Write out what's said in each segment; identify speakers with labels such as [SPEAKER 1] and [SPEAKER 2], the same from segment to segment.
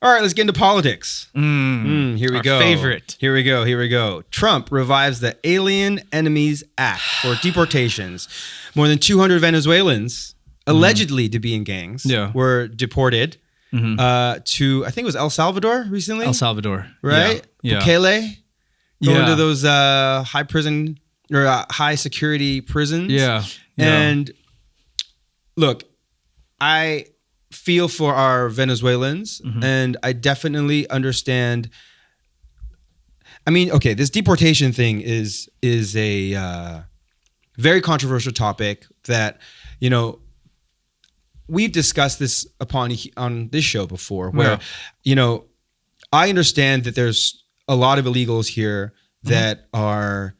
[SPEAKER 1] All right, let's get into politics. Here we
[SPEAKER 2] Our
[SPEAKER 1] go.
[SPEAKER 2] favorite.
[SPEAKER 1] Here we go. Trump revives the Alien Enemies Act for deportations. More than 200 Venezuelans, allegedly to be in gangs, were deported to, I think it was El Salvador recently.
[SPEAKER 2] El Salvador.
[SPEAKER 1] Right?
[SPEAKER 2] Yeah.
[SPEAKER 1] Bukele. Going to those high prison or high security prisons.
[SPEAKER 2] Yeah.
[SPEAKER 1] And look, I feel for our Venezuelans, and I definitely understand. I mean, okay, this deportation thing is a very controversial topic that, you know, we've discussed this on this show before, where, you know, I understand that there's a lot of illegals here that are,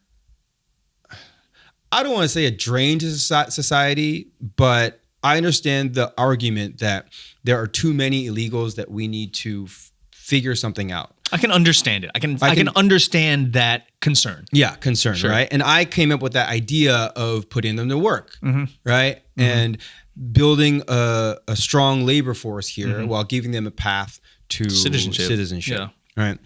[SPEAKER 1] I don't want to say a drain to society, but I understand the argument that there are too many illegals that we need to figure something out. I
[SPEAKER 2] can understand it. I can understand that concern.
[SPEAKER 1] Yeah, concern, right? And I came up with that idea of putting them to work, right? And building a strong labor force here while giving them a path to citizenship. Right?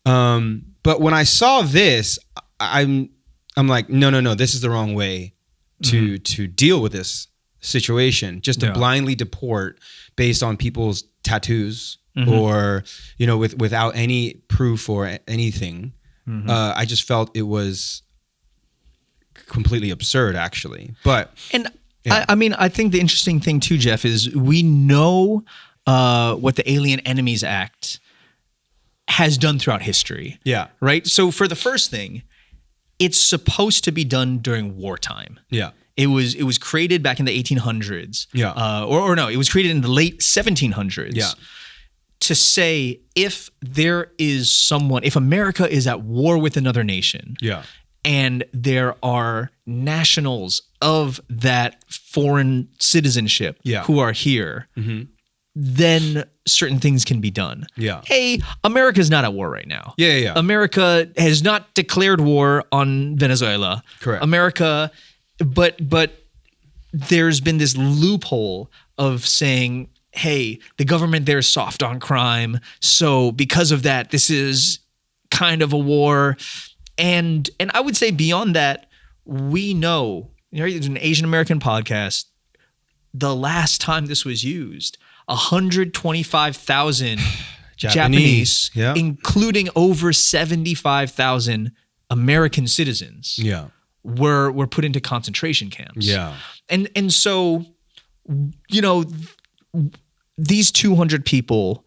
[SPEAKER 1] But when I saw this, I'm like, no, this is the wrong way to deal with this situation. Just to blindly deport based on people's tattoos or, you know, without any proof or anything. I just felt it was completely absurd, actually. But
[SPEAKER 2] I mean, I think the interesting thing too, Jeff, is we know what the Alien Enemies Act has done throughout history. Yeah. Right? So for the first thing, it's supposed to be done during wartime. Yeah. It was created back in the 1800s. Yeah. Or no, it was created in the late 1700s. Yeah. To say if America is at war with another nation. Yeah. And there are nationals of that foreign citizenship who are here, then certain things can be done. Yeah. Hey, America's not at war right now. Yeah. America has not declared war on Venezuela. Correct. America, but there's been this loophole of saying, hey, the government there is soft on crime, so because of that, this is kind of a war. And I would say beyond that, we know, you know, it's an Asian American podcast. The last time this was used, 125,000 Japanese, including over 75,000 American citizens, were put into concentration camps. Yeah, and so, you know, these 200 people,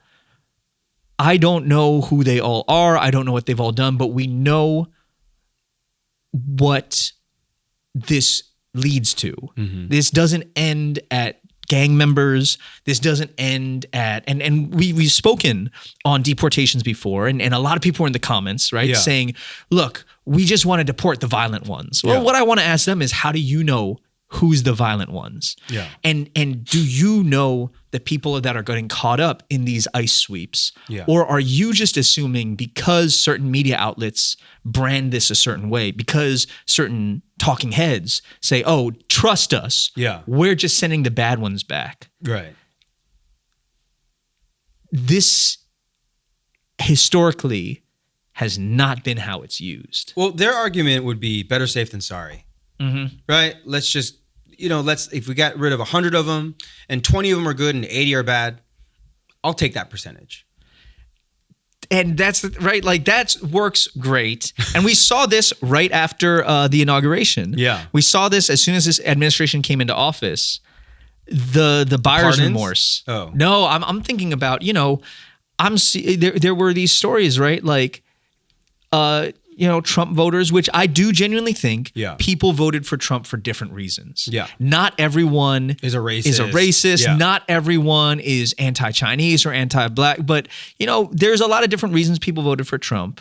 [SPEAKER 2] I don't know who they all are. I don't know what they've all done, but we know what this leads to. This doesn't end at gang members. This doesn't end at, and we've spoken on deportations before, and a lot of people were in the comments, right, saying, look, we just want to deport the violent ones. Well, what I want to ask them is, how do you know who's the violent ones? Yeah. And do you know the people that are getting caught up in these ICE sweeps? Yeah. Or are you just assuming because certain media outlets brand this a certain way, because certain talking heads say, oh, trust us. Yeah. We're just sending the bad ones back. Right. This historically has not been how it's used.
[SPEAKER 1] Well, their argument would be better safe than sorry. Right? Let's just, if we got rid of 100 of them and 20 of them are good and 80 are bad, I'll take that percentage.
[SPEAKER 2] And that's right. Like, that works great. And we saw this right after the inauguration. Yeah. We saw this as soon as this administration came into office. The buyer's remorse. Oh. No, I'm thinking about, there were these stories, right? Like, Trump voters, which I do genuinely think people voted for Trump for different reasons. Yeah. Not everyone is a racist. Yeah. Not everyone is anti-Chinese or anti-black. But, there's a lot of different reasons people voted for Trump.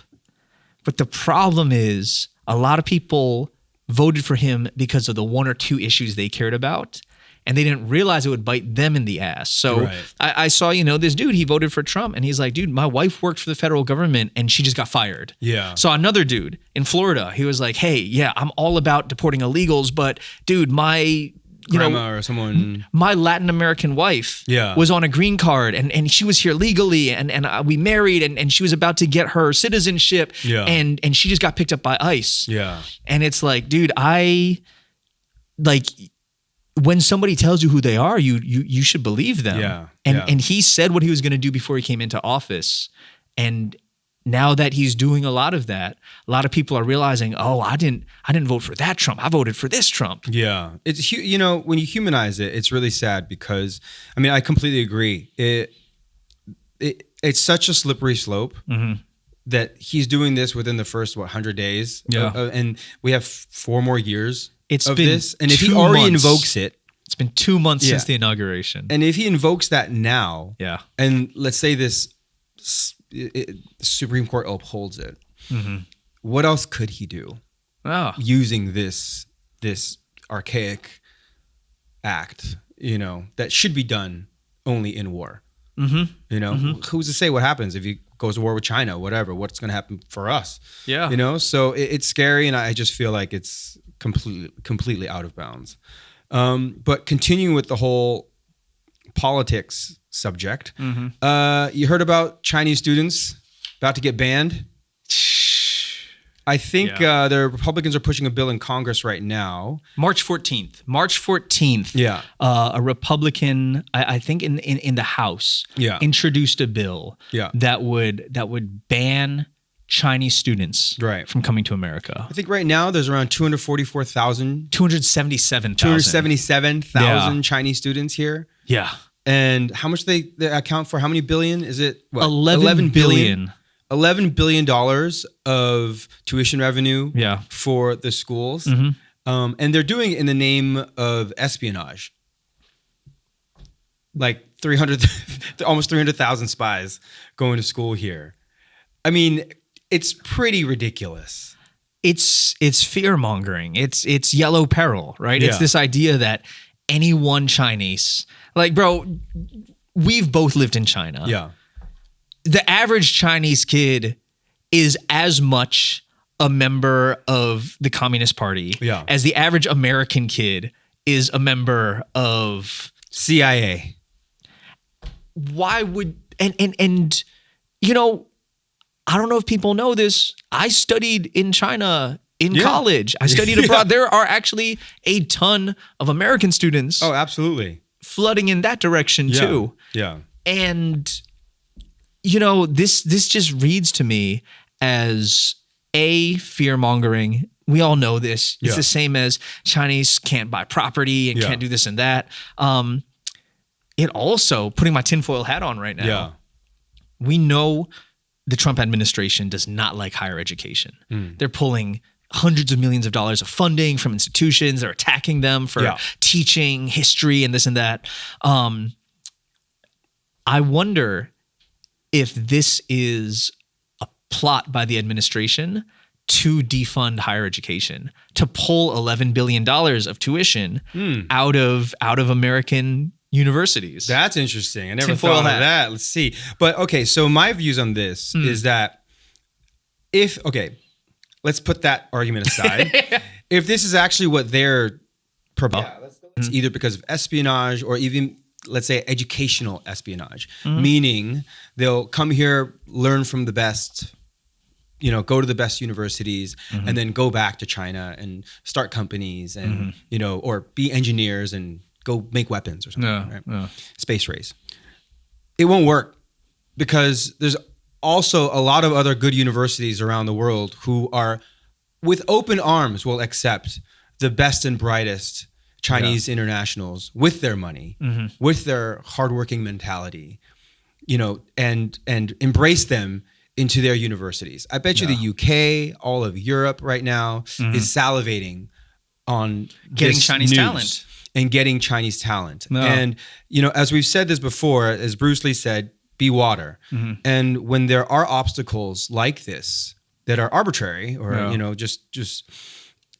[SPEAKER 2] But the problem is a lot of people voted for him because of the one or two issues they cared about. And they didn't realize it would bite them in the ass. So I saw, this dude, he voted for Trump. And he's like, dude, my wife worked for the federal government and she just got fired. Yeah. Saw another dude in Florida. He was like, hey, yeah, I'm all about deporting illegals. But dude, my
[SPEAKER 1] grandma or someone.
[SPEAKER 2] My Latin American wife was on a green card and she was here legally and we married and she was about to get her citizenship and she just got picked up by ICE.
[SPEAKER 1] Yeah.
[SPEAKER 2] And it's like, dude, when somebody tells you who they are, you should believe them.
[SPEAKER 1] Yeah.
[SPEAKER 2] And he said what he was going to do before he came into office. And now that he's doing a lot of that, a lot of people are realizing, oh, I didn't vote for that Trump. I voted for this Trump.
[SPEAKER 1] Yeah. It's, when you humanize it, it's really sad because, I mean, I completely agree. It's such a slippery slope that he's doing this within the first, 100 days?
[SPEAKER 2] Yeah.
[SPEAKER 1] And we have 4 more years
[SPEAKER 2] of
[SPEAKER 1] been this. And if he already invokes it.
[SPEAKER 2] It's been 2 months since the inauguration.
[SPEAKER 1] And if he invokes that now, and let's say this Supreme Court upholds it, what else could he do using this archaic act, that should be done only in war? Who's to say what happens if he goes to war with China, whatever, what's going to happen for us? So it's scary, and I just feel like it's completely out of bounds. But continuing with the whole politics subject, you heard about Chinese students about to get banned? I think the Republicans are pushing a bill in Congress right now.
[SPEAKER 2] March 14th.
[SPEAKER 1] Yeah.
[SPEAKER 2] A Republican, I think in the House, introduced a bill that would ban Chinese students from coming to America.
[SPEAKER 1] I think right now there's around
[SPEAKER 2] 277,000
[SPEAKER 1] Chinese students here.
[SPEAKER 2] Yeah.
[SPEAKER 1] And how much they account for? How many billion? Is it what?
[SPEAKER 2] 11 billion.
[SPEAKER 1] $11 billion of tuition revenue for the schools. And they're doing it in the name of espionage. Like almost 300,000 spies going to school here. I mean, it's pretty ridiculous.
[SPEAKER 2] It's fear mongering. It's yellow peril, right? It's this idea that any one Chinese, like, bro, we've both lived in China.
[SPEAKER 1] Yeah.
[SPEAKER 2] The average Chinese kid is as much a member of the Communist Party as the average American kid is a member of
[SPEAKER 1] CIA.
[SPEAKER 2] Why would and I don't know if people know this. I studied in China in college. I studied abroad. There are actually a ton of American students.
[SPEAKER 1] Oh, absolutely.
[SPEAKER 2] Flooding in that direction too.
[SPEAKER 1] Yeah.
[SPEAKER 2] And this just reads to me as fear mongering. We all know this. It's the same as Chinese can't buy property and can't do this and that. It also, putting my tinfoil hat on right now, we know the Trump administration does not like higher education. They're pulling hundreds of millions of dollars of funding from institutions. They're attacking them for teaching history and this and that. I wonder if this is a plot by the administration to defund higher education, to pull $11 billion of tuition out of American universities.
[SPEAKER 1] That's interesting. I never thought of that. Let's see. But okay, so my views on this is that let's put that argument aside. If this is actually what they're proposing, it's either because of espionage or even, let's say, educational espionage, meaning they'll come here, learn from the best, go to the best universities, and then go back to China and start companies and, or be engineers and go make weapons or something, right? Space race. It won't work because there's also a lot of other good universities around the world who are, with open arms, will accept the best and brightest Chinese internationals with their money, with their hardworking mentality, and embrace them into their universities. I bet you the UK, all of Europe right now is salivating on
[SPEAKER 2] getting Chinese talent.
[SPEAKER 1] And getting Chinese talent. And, as we've said this before, as Bruce Lee said, be water. And when there are obstacles like this that are arbitrary or, just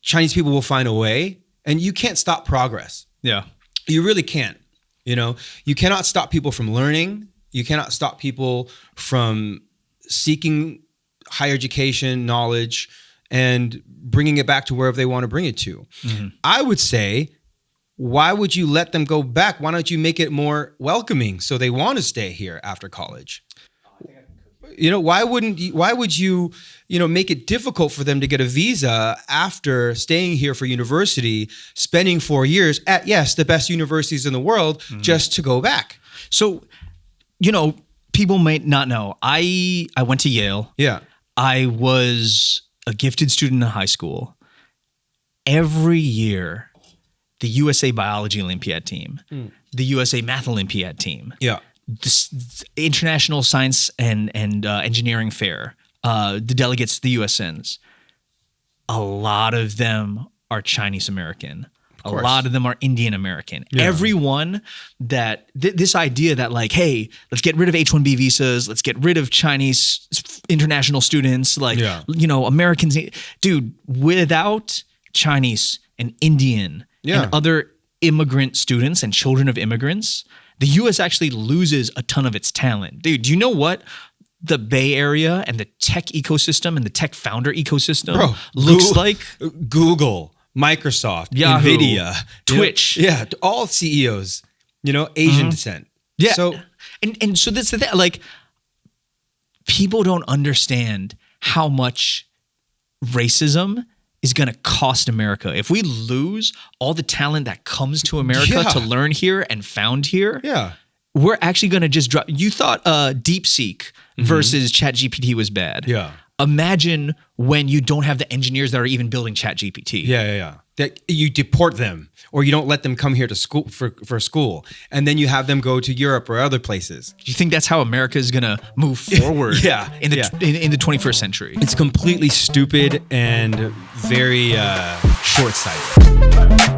[SPEAKER 1] Chinese people will find a way, and you can't stop progress.
[SPEAKER 2] Yeah.
[SPEAKER 1] You really can't. You cannot stop people from learning. You cannot stop people from seeking higher education, knowledge, and bringing it back to wherever they want to bring it to. I would say why would you let them go back? Why don't you make it more welcoming so they want to stay here after college? Why would you, make it difficult for them to get a visa after staying here for university, spending 4 years at, yes, the best universities in the world, just to go back?
[SPEAKER 2] So, people might not know. I went to Yale.
[SPEAKER 1] Yeah.
[SPEAKER 2] I was a gifted student in high school. Every year, the USA Biology Olympiad team, the USA Math Olympiad team, the International Science and Engineering Fair, the delegates, the USNs, a lot of them are Chinese American. A lot of them are Indian American. Yeah. Everyone that this idea that like, hey, let's get rid of H-1B visas, let's get rid of Chinese international students, Americans. Dude, without Chinese and Indian and other immigrant students and children of immigrants, the U.S. actually loses a ton of its talent. Dude, do you know what the Bay Area and the tech ecosystem and the tech founder ecosystem looks like?
[SPEAKER 1] Google, Microsoft,
[SPEAKER 2] Yahoo,
[SPEAKER 1] NVIDIA,
[SPEAKER 2] Twitch.
[SPEAKER 1] All CEOs, Asian descent.
[SPEAKER 2] Yeah.
[SPEAKER 1] So,
[SPEAKER 2] and so that's the thing. Like, people don't understand how much racism is going to cost America. If we lose all the talent that comes to America to learn here and found here, we're actually going to just drop. You thought DeepSeek versus ChatGPT was bad.
[SPEAKER 1] Yeah.
[SPEAKER 2] Imagine when you don't have the engineers that are even building ChatGPT.
[SPEAKER 1] Yeah. That you deport them, or you don't let them come here to school for school, and then you have them go to Europe or other places.
[SPEAKER 2] Do you think that's how America is going to move forward? In the 21st century?
[SPEAKER 1] It's completely stupid and very short-sighted.